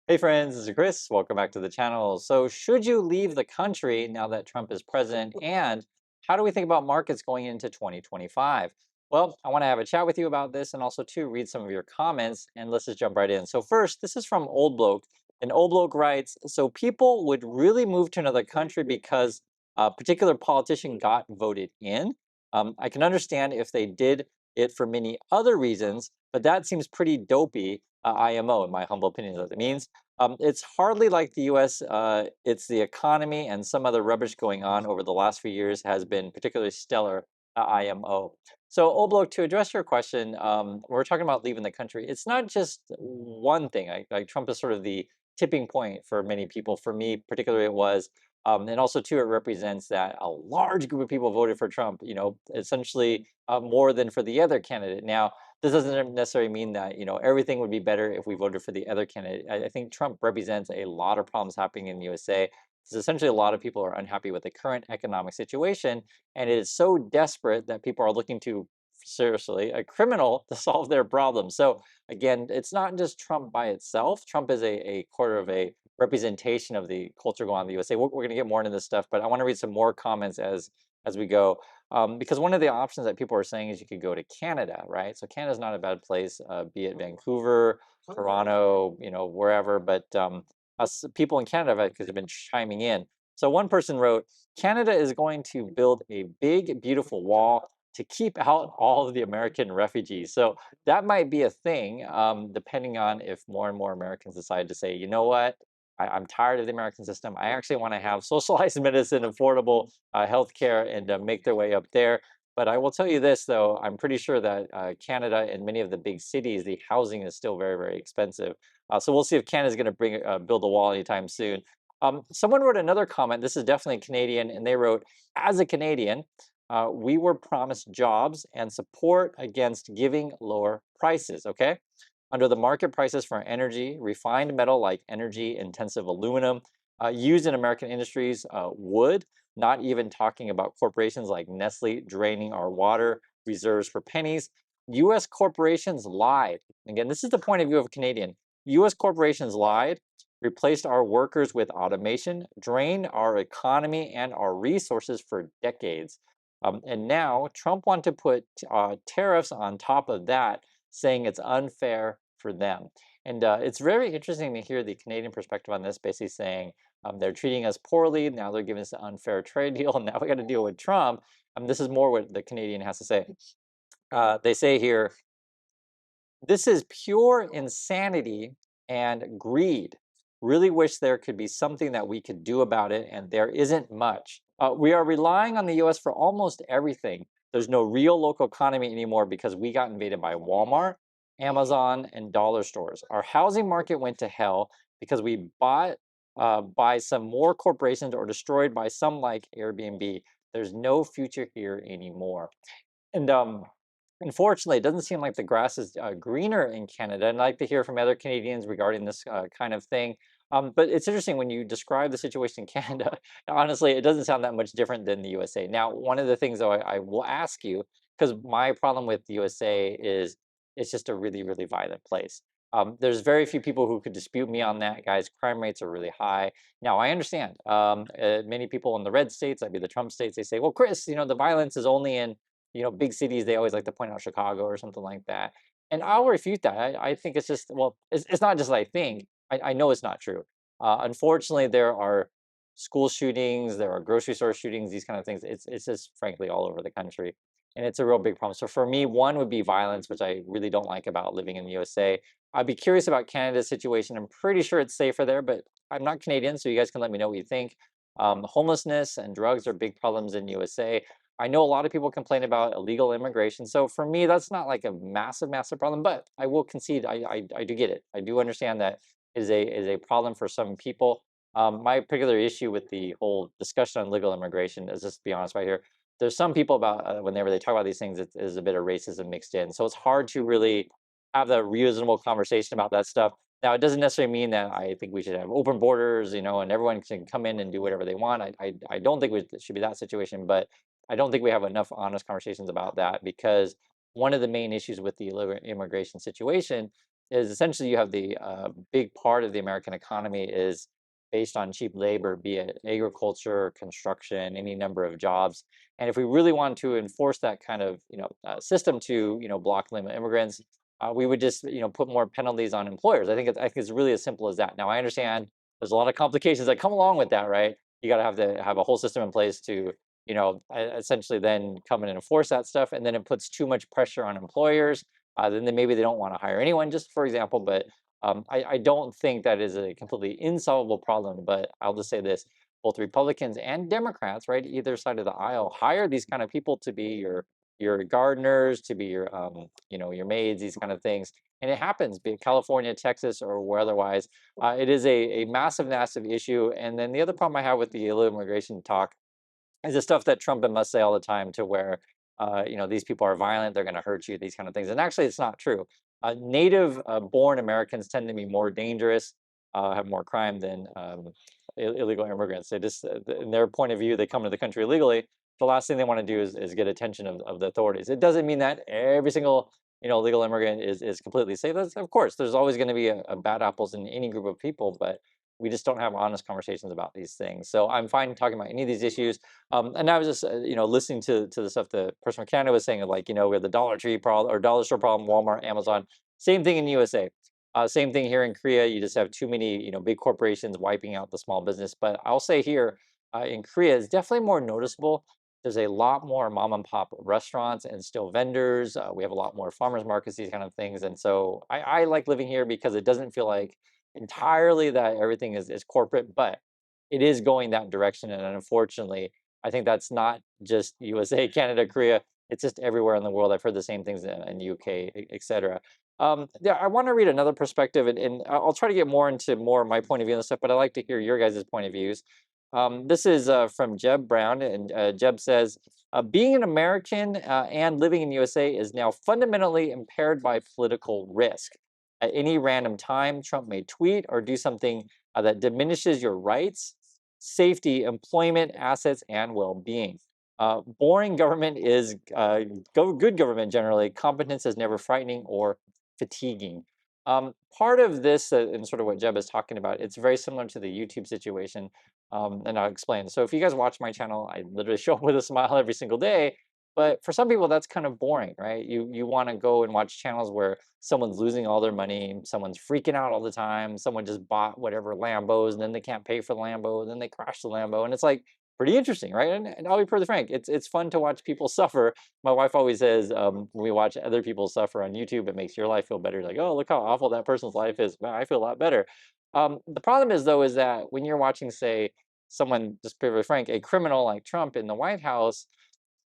Hey friends, this is Chris. Welcome back to the channel. So, should you leave the country now that Trump is president? And how do we think about markets going into 2025? Well, I want to have a chat with you about this and also to read some of your comments. And let's just jump right in. So, first, this is from Old Bloke. And Old Bloke writes, so people would really move to another country because a particular politician got voted in. I can understand if they did it for many other reasons, but that seems pretty dopey, IMO, in my humble opinion, is what it means. It's hardly like the US. It's the economy and some other rubbish going on over the last few years has been particularly stellar, IMO. So, Oblok, to address your question, we're talking about leaving the country. It's not just one thing. Like Trump is sort of the tipping point for many people. For me, particularly, it was. And also, too, it represents that a large group of people voted for Trump, essentially more than for the other candidate. Now, this doesn't necessarily mean that everything would be better if we voted for the other candidate. I think Trump represents a lot of problems happening in the USA. Because essentially, a lot of people are unhappy with the current economic situation, and it is so desperate that people are looking to seriously a criminal to solve their problems. So again, it's not just Trump by itself. Trump is a quarter of a representation of the culture going on in the USA. We're going to get more into this stuff, but I want to read some more comments as we go. Because one of the options that people are saying is you could go to Canada, right? So Canada's not a bad place, be it Vancouver, Toronto, wherever. But us people in Canada because have been chiming in. So one person wrote, Canada is going to build a big, beautiful wall to keep out all of the American refugees. So that might be a thing, depending on if more and more Americans decide to say, you know what, I'm tired of the American system. I actually want to have socialized medicine, affordable healthcare, and make their way up there. But I will tell you this, though, I'm pretty sure that Canada and many of the big cities, the housing is still very, very expensive. So we'll see if Canada's going to build a wall anytime soon. Someone wrote another comment. This is definitely Canadian, and they wrote, as a Canadian, we were promised jobs and support against giving lower prices. Okay. Under the market prices for energy, refined metal like energy intensive aluminum used in American industries would, not even talking about corporations like Nestle draining our water reserves for pennies. US corporations lied. Again, this is the point of view of a Canadian. US corporations lied, replaced our workers with automation, drained our economy and our resources for decades. And now Trump wants to put tariffs on top of that, saying it's unfair for them. And it's very interesting to hear the Canadian perspective on this, basically saying they're treating us poorly. Now they're giving us an unfair trade deal. And now we got to deal with Trump. This is more what the Canadian has to say. They say here, this is pure insanity and greed. Really wish there could be something that we could do about it, and there isn't much. We are relying on the US for almost everything. There's no real local economy anymore because we got invaded by Walmart, Amazon, and dollar stores. Our housing market went to hell because we bought by some more corporations or destroyed by some like Airbnb. There's no future here anymore. And unfortunately, it doesn't seem like the grass is greener in Canada. And I'd like to hear from other Canadians regarding this kind of thing. But it's interesting when you describe the situation in Canada, honestly, it doesn't sound that much different than the USA. Now, one of the things, though, I will ask you, because my problem with the USA is it's just a really, really violent place. There's very few people who could dispute me on that, guys. Crime rates are really high. Now, I understand many people in the red states, I'd be the Trump states, they say, well, Chris, the violence is only in big cities. They always like to point out Chicago or something like that. And I'll refute that. I think it's just, well, it's not just I think. I know it's not true. Unfortunately, there are school shootings, there are grocery store shootings, these kind of things. It's just frankly all over the country. And it's a real big problem. So for me, one would be violence, which I really don't like about living in the USA. I'd be curious about Canada's situation. I'm pretty sure it's safer there, but I'm not Canadian, so you guys can let me know what you think. Homelessness and drugs are big problems in USA. I know a lot of people complain about illegal immigration. So for me, that's not like a massive, massive problem, but I will concede I do get it. I do understand that is a problem for some people. My particular issue with the whole discussion on legal immigration is, just to be honest right here, there's some people about whenever they talk about these things, it is a bit of racism mixed in. So it's hard to really have the reasonable conversation about that stuff. Now, it doesn't necessarily mean that I think we should have open borders, and everyone can come in and do whatever they want. I don't think it should be that situation, but I don't think we have enough honest conversations about that because one of the main issues with the illegal immigration situation is essentially you have the big part of the American economy is based on cheap labor, be it agriculture, construction, any number of jobs. And if we really want to enforce that kind of system to block limit immigrants, we would just put more penalties on employers. I think it's really as simple as that. Now I understand there's a lot of complications that come along with that, right? You got to have a whole system in place to essentially then come in and enforce that stuff, and then it puts too much pressure on employers. Then maybe they don't want to hire anyone, just for example. But I don't think that is a completely insolvable problem. But I'll just say this: both Republicans and Democrats, right, either side of the aisle, hire these kind of people to be your gardeners, to be your your maids, these kind of things. And it happens, be it California, Texas, or where otherwise. It is a massive, massive issue. And then the other problem I have with the illegal immigration talk is the stuff that Trump must say all the time, to where these people are violent, they're going to hurt you, these kind of things. And actually, it's not true. Native born Americans tend to be more dangerous, have more crime than illegal immigrants. They just, in their point of view, they come to the country illegally. The last thing they want to do is get attention of the authorities. It doesn't mean that every single legal immigrant is completely safe. Of course, there's always going to be a bad apples in any group of people, but we just don't have honest conversations about these things. So I'm fine talking about any of these issues. And I was just, listening to the stuff the person from Canada was saying, of like, we have the Dollar Tree problem or dollar store problem, Walmart, Amazon. Same thing in USA. Same thing here in Korea. You just have too many, big corporations wiping out the small business. But I'll say here in Korea, it's definitely more noticeable. There's a lot more mom and pop restaurants and still vendors. We have a lot more farmers markets, these kind of things. And so I like living here because it doesn't feel like entirely that everything is corporate, but it is going that direction. And unfortunately, I think that's not just USA, Canada, Korea. It's just everywhere in the world. I've heard the same things in UK, etc. Yeah, I want to read another perspective, and I'll try to get more into more of my point of view and stuff. But I'd like to hear your guys' point of views. This is from Jeb Brown, and Jeb says, "Being an American and living in USA is now fundamentally impaired by political risk. At any random time, Trump may tweet or do something that diminishes your rights, safety, employment, assets, and well-being. Boring government is good government generally. Competence is never frightening or fatiguing." Part of this, and sort of what Jeb is talking about, it's very similar to the YouTube situation, and I'll explain. So if you guys watch my channel, I literally show up with a smile every single day. But for some people, that's kind of boring, right? You want to go and watch channels where someone's losing all their money, someone's freaking out all the time, someone just bought whatever Lambos and then they can't pay for the Lambo, and then they crash the Lambo, and it's like pretty interesting, right? And I'll be pretty frank, it's fun to watch people suffer. My wife always says, when we watch other people suffer on YouTube, it makes your life feel better. Like, oh, look how awful that person's life is. Man, I feel a lot better. The problem is though, is that when you're watching, say, someone, just to be very frank, a criminal like Trump in the White House,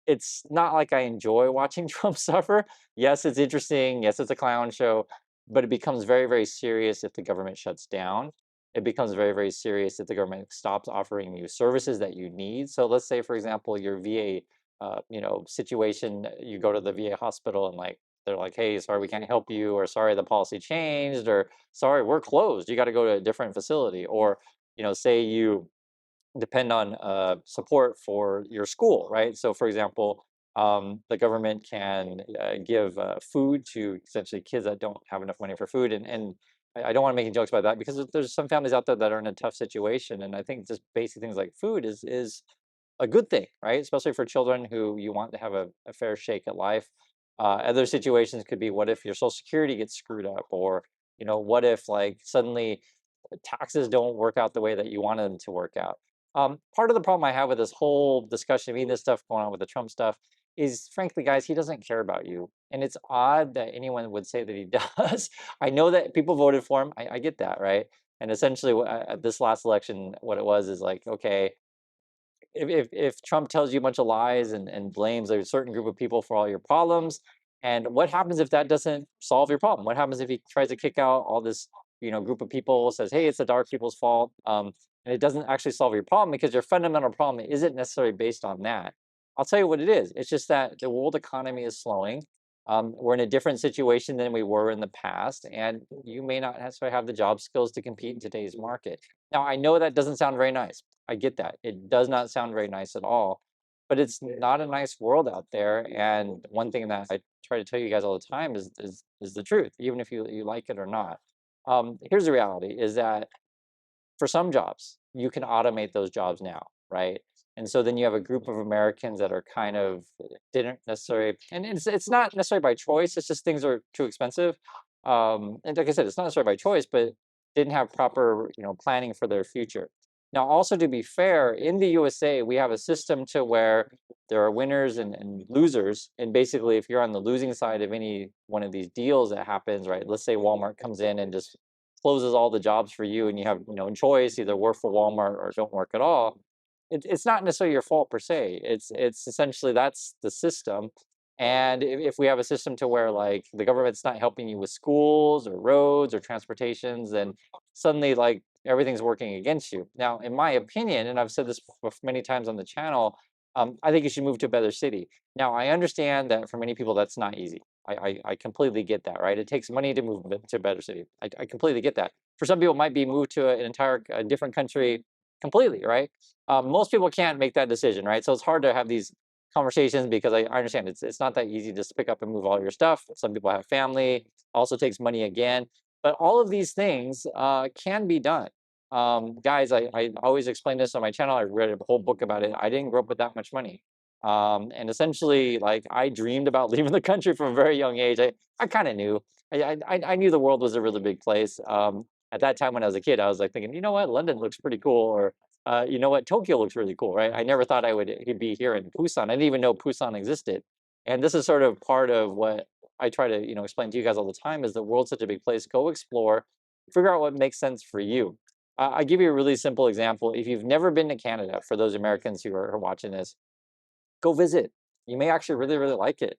it's not like I enjoy watching Trump suffer. Yes, it's interesting. Yes, it's a clown show, but it becomes very, very serious if the government shuts down. It becomes very, very serious if the government stops offering you services that you need. So let's say, for example, your VA, situation. You go to the VA hospital and like they're like, "Hey, sorry, we can't help you," or "Sorry, the policy changed," or "Sorry, we're closed. You got to go to a different facility," or say you depend on support for your school, right? So, for example, the government can give food to essentially kids that don't have enough money for food, and I don't want to make any jokes about that because there's some families out there that are in a tough situation, and I think just basic things like food is a good thing, right? Especially for children who you want to have a fair shake at life. Other situations could be, what if your social security gets screwed up, or what if like suddenly taxes don't work out the way that you wanted them to work out. Part of the problem I have with this whole discussion, I mean, this stuff going on with the Trump stuff, is frankly, guys, he doesn't care about you. And it's odd that anyone would say that he does. I know that people voted for him. I get that, right? And essentially, this last election, what it was is like, okay, if Trump tells you a bunch of lies and blames a certain group of people for all your problems, and what happens if that doesn't solve your problem? What happens if he tries to kick out all this group of people, says, hey, it's the dark people's fault, and it doesn't actually solve your problem because your fundamental problem isn't necessarily based on that. I'll tell you what it is. It's just that the world economy is slowing. We're in a different situation than we were in the past, and you may not necessarily have the job skills to compete in today's market. Now, I know that doesn't sound very nice. I get that. It does not sound very nice at all. but it's not a nice world out there. And one thing that I try to tell you guys all the time is the truth, even if you like it or not. Here's the reality: is that for some jobs, you can automate those jobs now, right? And so then you have a group of Americans that are kind of didn't necessarily, and it's not necessarily by choice. It's just things are too expensive. And like I said, it's not necessarily by choice, but didn't have proper, planning for their future. Now, also to be fair, in the USA, we have a system to where there are winners and losers. And basically, if you're on the losing side of any one of these deals that happens, right? Let's say Walmart comes in and just closes all the jobs for you and you have no choice, either work for Walmart or don't work at all. It's not necessarily your fault per se. It's essentially that's the system. And if we have a system to where like the government's not helping you with schools or roads or transportations, then suddenly like everything's working against you. Now, in my opinion, and I've said this many times on the channel, I think you should move to a better city. Now, I understand that for many people that's not easy. I completely get that, right? It takes money to move to a better city. I completely get that. For some people, it might be moved to an entire a different country completely, right? Most people can't make that decision, right? So it's hard to have these conversations because I understand it's not that easy just to pick up and move all your stuff. Some people have family, also takes money again. But all of these things can be done. Guys, I always explain this on my channel. I read a whole book about it. I didn't grow up with that much money. And essentially, like I dreamed about leaving the country from a very young age. I kind of knew. I knew the world was a really big place. At that time when I was a kid, I was like thinking, you know what, London looks pretty cool, or you know what, Tokyo looks really cool, right? I never thought I would be here in Busan. I didn't even know Busan existed. And this is sort of part of what I try to explain to you guys all the time: is the world's such a big place. Go explore, figure out what makes sense for you. I give you a really simple example. If you've never been to Canada, for those Americans who are watching this, go visit. You may actually really, really like it.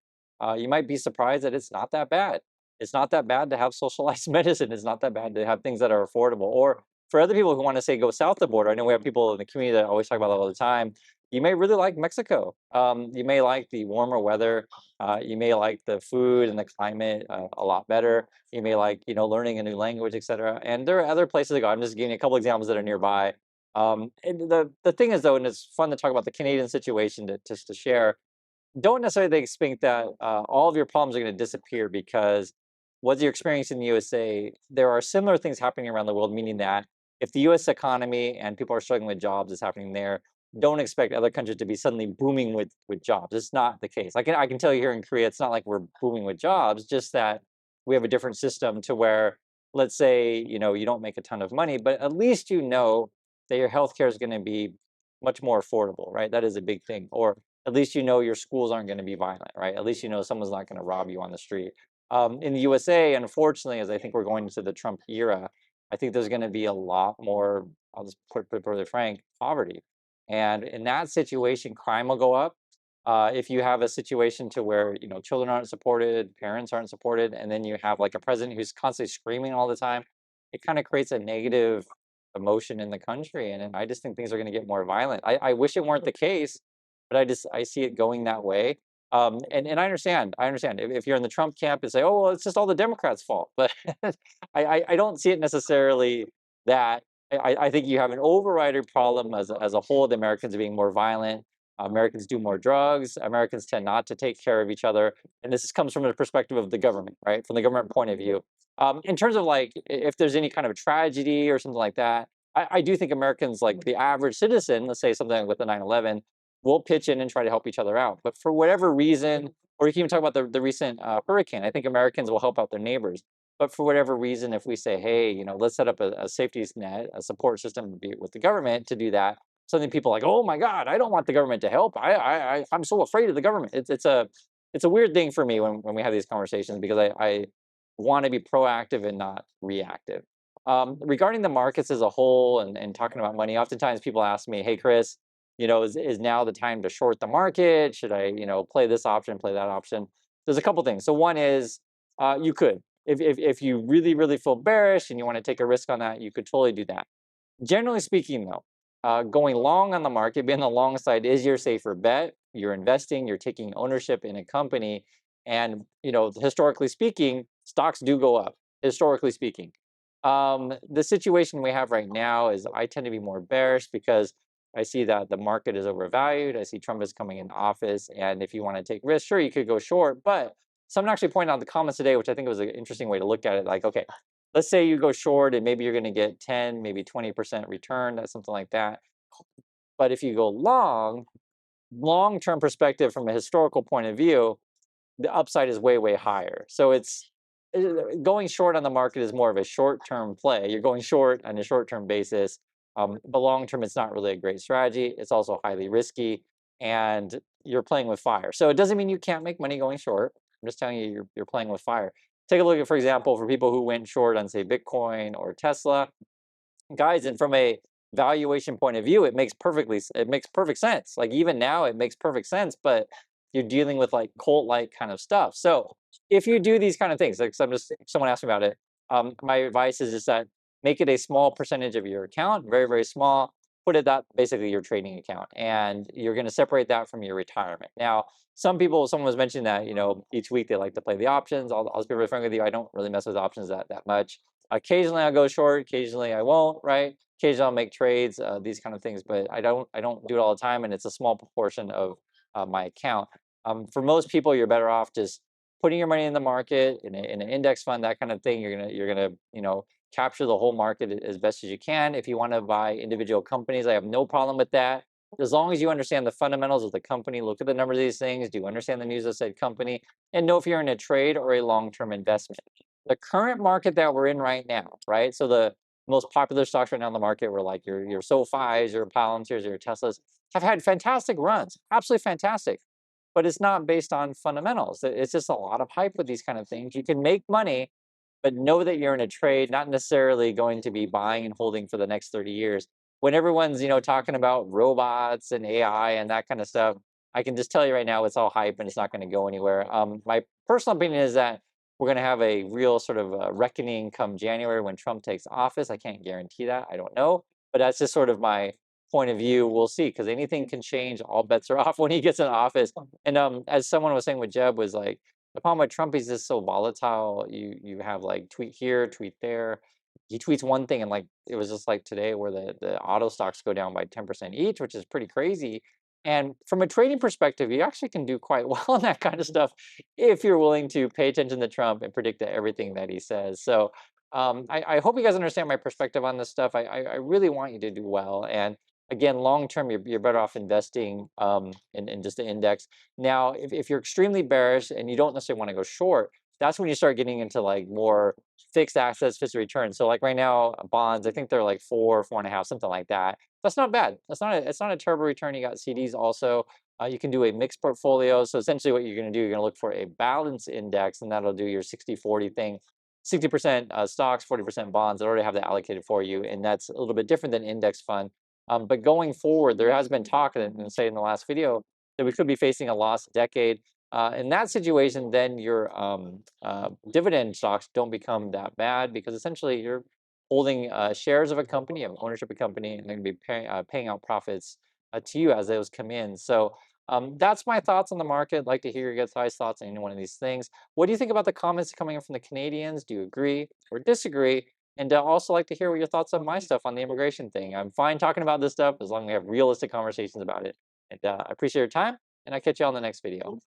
You might be surprised that it's not that bad. It's not that bad to have socialized medicine. It's not that bad to have things that are affordable. Or for other people who want to say go south the border, I know we have people in the community that always talk about that all the time. You may really like Mexico. You may like the warmer weather. You may like the food and the climate a lot better. You may like, learning a new language, etc. And there are other places to go. I'm just giving you a couple examples that are nearby. And the thing is though, and it's fun to talk about the Canadian situation just to share. Don't necessarily think that all of your problems are going to disappear because what you're experiencing in the USA, there are similar things happening around the world, meaning that if the US economy and people are struggling with jobs is happening there, don't expect other countries to be suddenly booming with jobs. It's not the case. I can tell you here in Korea, it's not like we're booming with jobs, just that we have a different system to where, let's say, you don't make a ton of money, but at least you know that your healthcare is going to be much more affordable, right? That is a big thing. Or at least you know your schools aren't going to be violent, right? At least you know someone's not going to rob you on the street. In the USA, unfortunately, as I think we're going into the Trump era, I think there's going to be a lot more, I'll just put it really frank, poverty. And in that situation, crime will go up. If you have a situation to where, children aren't supported, parents aren't supported, and then you have like a president who's constantly screaming all the time, it kind of creates a negative emotion in the country. And I just think things are going to get more violent. I wish it weren't the case, but I see it going that way. And I understand. If you're in the Trump camp and say, "Oh, well, it's just all the Democrats' fault," but I don't see it necessarily that. I think you have an overrider problem as a whole. The Americans are being more violent. Americans do more drugs. Americans tend not to take care of each other, and comes from the perspective of the government, right? From the government point of view. In terms of like, if there's any kind of tragedy or something like that, I do think Americans, like the average citizen, let's say something like with the 9/11, will pitch in and try to help each other out. But for whatever reason, or you can even talk about the recent hurricane, I think Americans will help out their neighbors. But for whatever reason, if we say, hey, let's set up a safety net, a support system with the government to do that, something people are like, oh my God, I don't want the government to help. I'm so afraid of the government. It's a weird thing for me when we have these conversations because I want to be proactive and not reactive. Regarding the markets as a whole and talking about money, oftentimes people ask me, hey, Chris, is now the time to short the market? Should I, play this option, play that option? There's a couple things. So one is you could, if you really, really feel bearish and you want to take a risk on that, you could totally do that. Generally speaking, though, going long on the market, being on the long side is your safer bet. You're investing, you're taking ownership in a company. And, historically speaking, stocks do go up, historically speaking. The situation we have right now is I tend to be more bearish because I see that the market is overvalued. I see Trump is coming into office. And if you want to take risks, sure, you could go short. But someone actually pointed out in the comments today, which I think was an interesting way to look at it. Like, okay, let's say you go short and maybe you're going to get 10, maybe 20% return, that's something like that. But if you go long-term perspective from a historical point of view, the upside is way, way higher. So it's going short on the market is more of a short-term play. You're going short on a short-term basis, but long-term, it's not really a great strategy. It's also highly risky, and you're playing with fire. So it doesn't mean you can't make money going short. I'm just telling you, you're playing with fire. Take a look at, for example, for people who went short on, say, Bitcoin or Tesla, guys, and from a valuation point of view, it makes perfect sense. Like even now, it makes perfect sense, but you're dealing with like cult like kind of stuff. So if you do these kind of things, like someone asked me about it, my advice is just that make it a small percentage of your account, very, very small. Put it that basically your trading account, and you're going to separate that from your retirement. Now, someone was mentioning that each week they like to play the options. I'll just be really frank with you. I don't really mess with options that much. Occasionally I'll go short, occasionally I won't, right? Occasionally I'll make trades, these kind of things, but I don't do it all the time, and it's a small proportion of my account. For most people, you're better off just putting your money in the market in an index fund, that kind of thing. You're gonna capture the whole market as best as you can. If you want to buy individual companies, I have no problem with that. As long as you understand the fundamentals of the company, look at the numbers of these things, do you understand the news of said company, and know if you're in a trade or a long-term investment. The current market that we're in right now, right? So the most popular stocks right now in the market were like your SoFis, your Palantirs, your Teslas, have had fantastic runs, absolutely fantastic. But it's not based on fundamentals. It's just a lot of hype with these kind of things. You can make money, but know that you're in a trade, not necessarily going to be buying and holding for the next 30 years. When everyone's, talking about robots and AI and that kind of stuff, I can just tell you right now it's all hype and it's not going to go anywhere. My personal opinion is that we're going to have a real sort of reckoning come January when Trump takes office. I can't guarantee that. I don't know. But that's just sort of my point of view. We'll see, because anything can change. All bets are off when he gets in office. And as someone was saying with Jeb, was like, the problem with Trump is just so volatile. You have like tweet here, tweet there. He tweets one thing, and like it was just like today where the auto stocks go down by 10% each, which is pretty crazy. And from a trading perspective, you actually can do quite well on that kind of stuff if you're willing to pay attention to Trump and predict everything that he says. So I hope you guys understand my perspective on this stuff. I really want you to do well. And again, long term, you're better off investing in just the index. Now, if you're extremely bearish and you don't necessarily want to go short, that's when you start getting into like more fixed assets, fixed returns. So like right now, bonds, I think they're like 4.5, something like that. That's not bad. It's not a terrible return. You got CDs also. You can do a mixed portfolio. So essentially what you're going to do, you're going to look for a balance index, and that'll do your 60-40 thing. 60% stocks, 40% bonds that already have that allocated for you. And that's a little bit different than index fund. But going forward, there has been talk, and say in the last video, that we could be facing a lost decade. In that situation, then your dividend stocks don't become that bad, because essentially you're holding shares of a company, of ownership of a company, and they're going to be paying out profits to you as those come in. So that's my thoughts on the market. I'd like to hear your guys' thoughts on any one of these things. What do you think about the comments coming in from the Canadians? Do you agree or disagree? And also like to hear what your thoughts on my stuff on the immigration thing. I'm fine talking about this stuff as long as we have realistic conversations about it. And I appreciate your time, and I'll catch you on the next video.